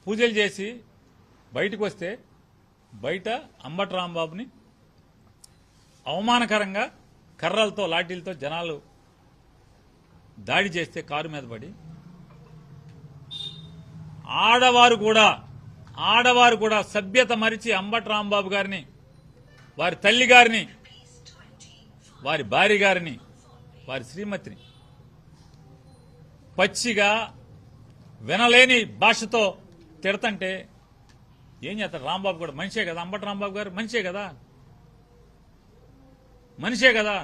పూజలు చేసి బయటకు వస్తే బయట అంబటి రాంబాబుని అవమానకరంగా కర్రలతో లాఠీలతో జనాలు దాడి చేస్తే కారు మీద పడి ఆడవారు కూడా సభ్యత మరిచి అంబటి రాంబాబు గారిని, వారి తల్లి గారిని, వారి భార్య గారిని, వారి శ్రీమతిని పచ్చిగా వినలేని భాషతో తిడతంటే ఏం చేస్తారు? రాంబాబు కూడా మనిషే కదా, అంబటి రాంబాబు గారు మనిషే కదా.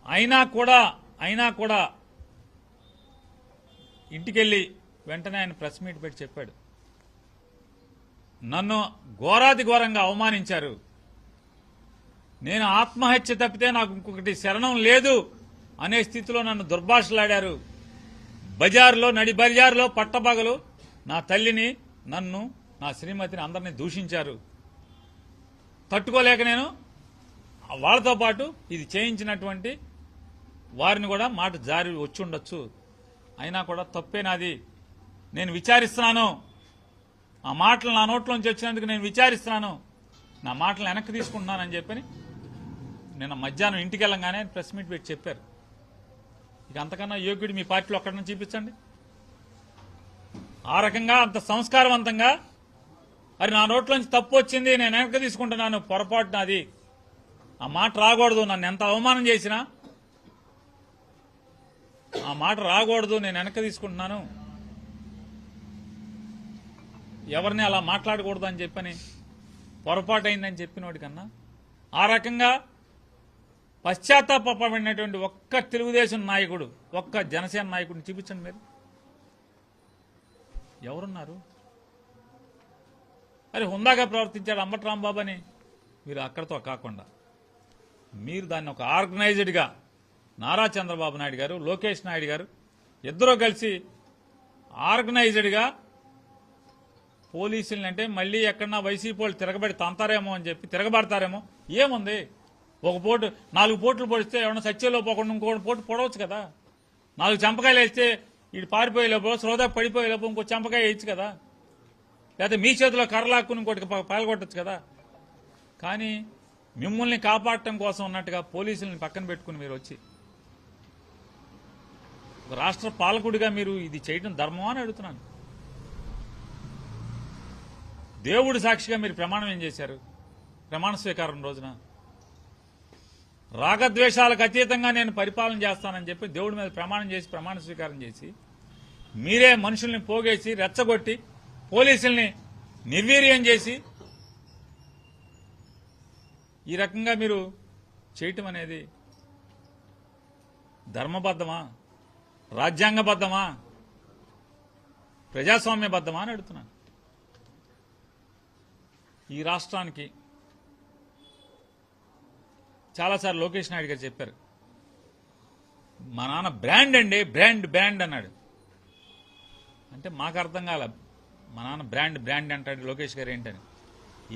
అయినా కూడా ఇంటికెళ్ళి వెంటనే ఆయన ప్రెస్ మీట్ పెట్టి చెప్పాడు, నన్ను ఘోరాతి ఘోరంగా అవమానించారు, నేను ఆత్మహత్య తప్పితే నాకు ఇంకొకటి శరణం లేదు అనే స్థితిలో నన్ను దుర్భాషలాడారు. నడి బజారులో పట్టపగలు నా తల్లిని, నన్ను, నా శ్రీమతిని అందరినీ దూషించారు. తట్టుకోలేక నేను వాళ్ళతో పాటు ఇది చేయించినటువంటి వారిని కూడా మాట జారి వచ్చి ఉండొచ్చు, అయినా కూడా తప్పే నాది, నేను విచారిస్తున్నాను, ఆ మాటలు నా నోట్లోంచి వచ్చినందుకు నేను విచారిస్తున్నాను, నా మాటలు వెనక్కి తీసుకుంటున్నానని చెప్పని నిన్న మధ్యాహ్నం ఇంటికి వెళ్ళంగానే ప్రెస్ మీట్ పెట్టి చెప్పారు. ఇక అంతకన్నా యోగ్యుడు మీ పార్టీలో ఒక్కడన్నా చూపించండి. ఆ రకంగా అంత సంస్కారవంతంగా మరి నా నోట్లోంచి తప్పు వచ్చింది, నేను వెనక్కి తీసుకుంటున్నాను, పొరపాటు నాది, ఆ మాట రాకూడదు, నన్ను ఎంత అవమానం చేసినా ఆ మాట రాకూడదు, నేను వెనక్కి తీసుకుంటున్నాను, ఎవరిని అలా మాట్లాడకూడదు అని చెప్పని పొరపాటు అయిందని చెప్పినోడి కన్నా ఆ రకంగా పశ్చాత్తాపడినటువంటి ఒక్క తెలుగుదేశం నాయకుడు, ఒక్క జనసేన నాయకుడిని చూపించండి. మీరు ఎవరున్నారు? అరే హుందాగా ప్రవర్తించాడు అంబటి రాంబాబు అని మీరు అక్కడితో కాకుండా మీరు దాన్ని ఒక ఆర్గనైజ్డ్గా నారా చంద్రబాబు నాయుడు గారు, లోకేష్ నాయుడు గారు ఇద్దరూ కలిసి ఆర్గనైజ్డ్గా పోలీసుల్ని, అంటే మళ్ళీ ఎక్కడన్నా వైసీపీ వాళ్ళు తిరగబడి తంతారేమో అని చెప్పి తిరగబడతారేమో, ఏముంది ఒక పోటు 4 పోట్లు పొడిస్తే ఎవరైనా సత్యంలో పోకుండా ఇంకోటి పోటు పొడవచ్చు కదా, 4 చంపకాయలు వేస్తే ఇటు పారిపోయేలోపు శ్రోత పడిపోయేలోపు ఇంకో చంపకాయ వేయచ్చు కదా, లేకపోతే మీ చేతిలో కర్రలాక్కుని ఇంకోటి పాల్గొట్టచ్చు కదా. కానీ మిమ్మల్ని కాపాడటం కోసం ఉన్నట్టుగా పోలీసుల్ని పక్కన పెట్టుకుని మీరు వచ్చి ఒక రాష్ట్ర పాలకుడిగా మీరు ఇది చేయడం ధర్మమా అని అడుగుతున్నాను. దేవుడి సాక్షిగా మీరు ప్రమాణం ఏం చేశారు? ప్రమాణ స్వీకారం రోజున రాగద్వేషాలకు అతీతంగా నేను పరిపాలన చేస్తానని చెప్పి దేవుడి మీద ప్రమాణం చేసి ప్రమాణ స్వీకారం చేసి మీరే మనుషుల్ని పోగేసి రెచ్చగొట్టి పోలీసుల్ని నిర్వీర్యం చేసి ఈ రకంగా మీరు చేయటం అనేది ధర్మబద్ధమా, రాజ్యాంగబద్ధమా, ప్రజాస్వామ్యబద్ధమా అని అడుగుతున్నాను. ఈ రాష్ట్రానికి చాలాసార్లు లోకేష్ నాయుడు గారు చెప్పారు, మా నాన్న బ్రాండ్ అండి, బ్రాండ్ అన్నాడు. అంటే మాకు అర్థం కాల, మా నాన్న బ్రాండ్ అంటాడు లోకేష్ గారు ఏంటని.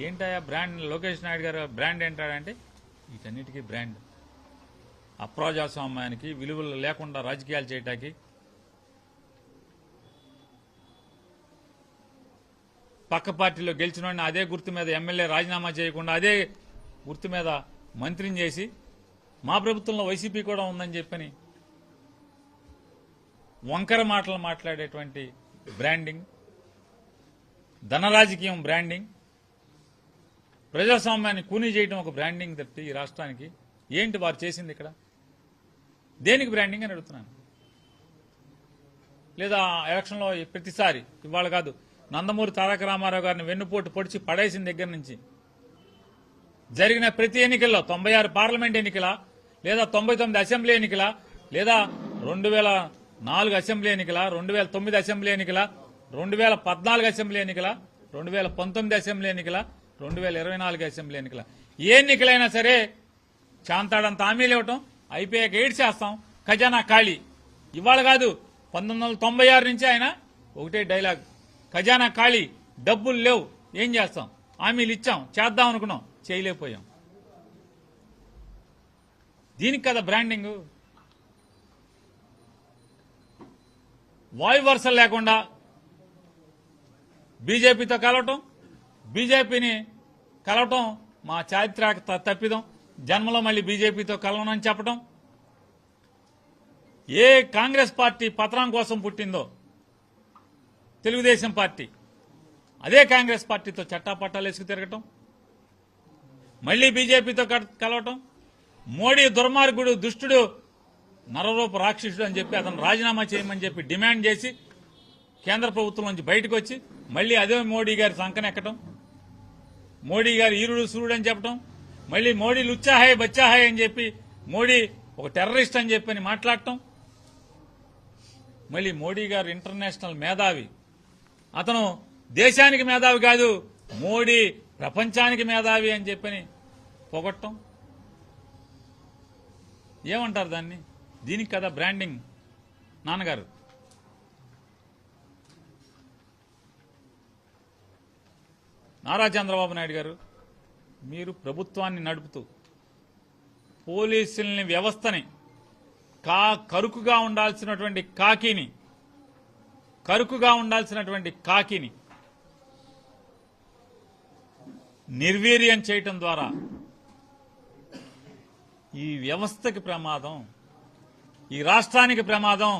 ఏంటయా బ్రాండ్, లోకేష్ నాయుడు గారు బ్రాండ్ ఏంటాడంటే వీటన్నిటికీ బ్రాండ్. అప్రజాస్వామ్యానికి, విలువలు లేకుండా రాజకీయాలు చేయటానికి, పక్క పార్టీలో గెలిచిన వాడిని అదే గుర్తు మీద ఎమ్మెల్యే రాజీనామా చేయకుండా అదే గుర్తు మీద మంత్రిని చేసి మా ప్రభుత్వంలో వైసీపీ కూడా ఉందని చెప్పని వంకర మాటలు మాట్లాడేటువంటి బ్రాండింగ్, ధనరాజకీయం బ్రాండింగ్, ప్రజాస్వామ్యాన్ని కూనీ చేయడం ఒక బ్రాండింగ్ తప్పితే ఈ రాష్ట్రానికి ఏంటి వారు చేసింది? ఇక్కడ దేనికి బ్రాండింగ్ అని అడుగుతున్నాను. లేదా ఎలక్షన్లో ప్రతిసారి, ఇవాళ కాదు, నందమూరి తారక రామారావు గారిని వెన్నుపోటు పొడిచి పడేసిన దగ్గర నుంచి జరిగిన ప్రతి ఎన్నికల్లో 96 పార్లమెంట్ ఎన్నికల, లేదా 99 అసెంబ్లీ ఎన్నికల, లేదా 2004 అసెంబ్లీ ఎన్నికల, 2009 అసెంబ్లీ ఎన్నికల, 2014 అసెంబ్లీ ఎన్నికల, 2019 అసెంబ్లీ ఎన్నికల, 2024 అసెంబ్లీ ఎన్నికల, ఏ ఎన్నికలైనా సరే చాంతాడంత హామీలు ఇవ్వటం, అయిపోయాక ఏడ్ చేస్తాం, ఖజానా ఖాళీ. ఇవాళ కాదు, 1996 నుంచి ఆయన ఒకటే డైలాగ్, ఖజానా ఖాళీ, డబ్బులు లేవు, ఏం చేస్తాం, హామీలు ఇచ్చాం, చేద్దాం అనుకున్నాం, చేయలేకపోయాం. దీనికి కదా బ్రాండింగ్. వాయు వరుసలు లేకుండా బీజేపీతో కలవటం, బీజేపీని కలవటం మా చారిత్రక తప్పిదం, జన్మలో మళ్ళీ బీజేపీతో కలవనని చెప్పటం. ఏ కాంగ్రెస్ పార్టీ పతనం కోసం పుట్టిందో తెలుగుదేశం పార్టీ, అదే కాంగ్రెస్ పార్టీతో చట్టాపట్టాలు వేసుకు తిరగటం, మళ్లీ బీజేపీతో కలవటం. మోడీ దుర్మార్గుడు, దుష్టుడు, నరరూప రాక్షసుడు అని చెప్పి అతను రాజీనామా చేయమని చెప్పి డిమాండ్ చేసి కేంద్ర ప్రభుత్వం నుంచి బయటకు వచ్చి మళ్లీ అదే మోడీ గారి సంకనెక్కటం, మోడీ గారు ఈరుడు సూర్యుడు అని చెప్పటం, మళ్లీ మోడీ లుచ్చాహాయ్ బచ్చాహాయ్ అని చెప్పి మోడీ ఒక టెర్రరిస్ట్ అని చెప్పని మాట్లాడటం. మళ్లీ మోడీ గారు ఇంటర్నేషనల్ మేధావి, అతను దేశానికి మేధావి కాదు, మోడీ ప్రపంచానికి మేధావి అని చెప్పని పొగట్టం. ఏమంటారు దాన్ని? దీనికి కదా బ్రాండింగ్. నాన్నగారు నారా చంద్రబాబు నాయుడు గారు, మీరు ప్రభుత్వాన్ని నడుపుతూ పోలీసుల్ని, వ్యవస్థని, కరుకుగా ఉండాల్సినటువంటి కాకిని నిర్వీర్యం చేయటం ద్వారా ఈ వ్యవస్థకి ప్రమాదం, ఈ రాష్ట్రానికి ప్రమాదం.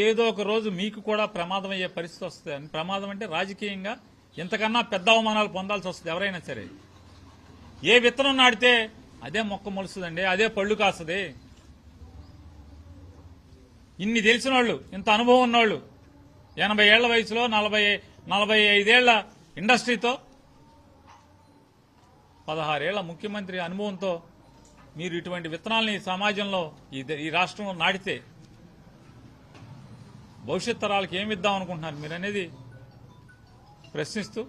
ఏదో ఒక రోజు మీకు కూడా ప్రమాదం అయ్యే పరిస్థితి వస్తుంది. ప్రమాదం అంటే రాజకీయంగా ఇంతకన్నా పెద్ద అవమానాలు పొందాల్సి వస్తుంది ఎవరైనా సరే. ఏ విత్తనం నాటితే అదే మొక్క మొలుస్తుందండి, అదే పళ్ళు కాస్తుంది. ఇన్ని తెలిసిన వాళ్ళు, ఇంత అనుభవం ఉన్నవాళ్ళు, 80 ఏళ్ల వయసులో 45 ఏళ్ల ఇండస్ట్రీతో, 16 ఏళ్ల ముఖ్యమంత్రి అనుభవంతో మీరు ఇటువంటి విత్తనాల్ని సమాజంలో, ఈ రాష్ట్రంలో నాటితే భవిష్యత్ తరాలకు ఏమి ఇద్దాం అనుకుంటున్నారు మీరు అనేది ప్రశ్నిస్తూ,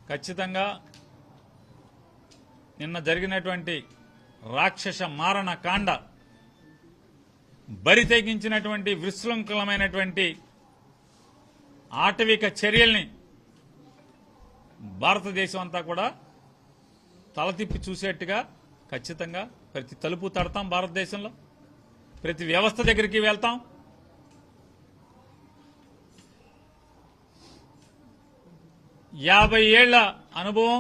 ఖచ్చితంగా నిన్న జరిగినటువంటి రాక్షస మారణ కాండ, బరి తెగించినటువంటి విశృంఖలమైనటువంటి ఆటవిక చర్యల్ని భారతదేశం అంతా కూడా తలతిప్పి చూసేట్టుగా ఖచ్చితంగా ప్రతి తలుపు తడతాం. భారతదేశంలో ప్రతి వ్యవస్థ దగ్గరికి వెళ్తాం. యాభై ఏళ్ల అనుభవం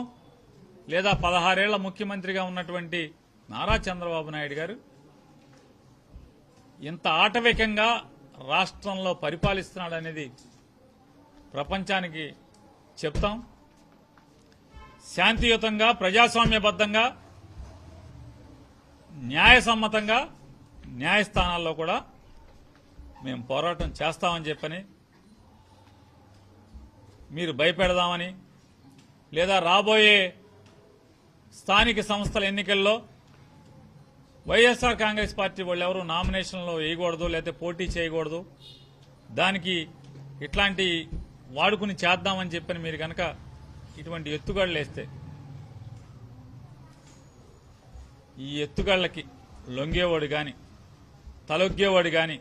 లేదా 16 ఏళ్ల ముఖ్యమంత్రిగా ఉన్నటువంటి నారా చంద్రబాబు నాయుడు గారు ఇంత ఆటవికంగా రాష్ట్రంలో పరిపాలిస్తున్నాడనేది ప్రపంచానికి చెప్తాం. శాంతియుతంగా, ప్రజాస్వామ్యబద్ధంగా, న్యాయసమ్మతంగా న్యాయస్థానాల్లో కూడా మేము పోరాటం చేస్తామని చెప్పని, మీరు భయపెడదామని, లేదా రాబోయే స్థానిక సంస్థల ఎన్నికల్లో వైఎస్ఆర్ కాంగ్రెస్ పార్టీ వాళ్ళు ఎవరు నామినేషన్లో వేయకూడదు, లేకపోతే పోటీ చేయకూడదు, దానికి ఇట్లాంటి వాడుకుని చేద్దామని చెప్పని మీరు కనుక ఇటువంటి ఎత్తుగడలు వేస్తే, ఈ ఎత్తుగడలకి లొంగేవాడు కానీ తలొగ్గేవాడు కానీ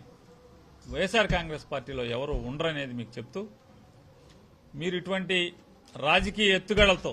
వైఎస్ఆర్ కాంగ్రెస్ పార్టీలో ఎవరు ఉండరనేది మీకు చెప్తూ, మీరు ఇటువంటి రాజకీయ ఎత్తుగడలతో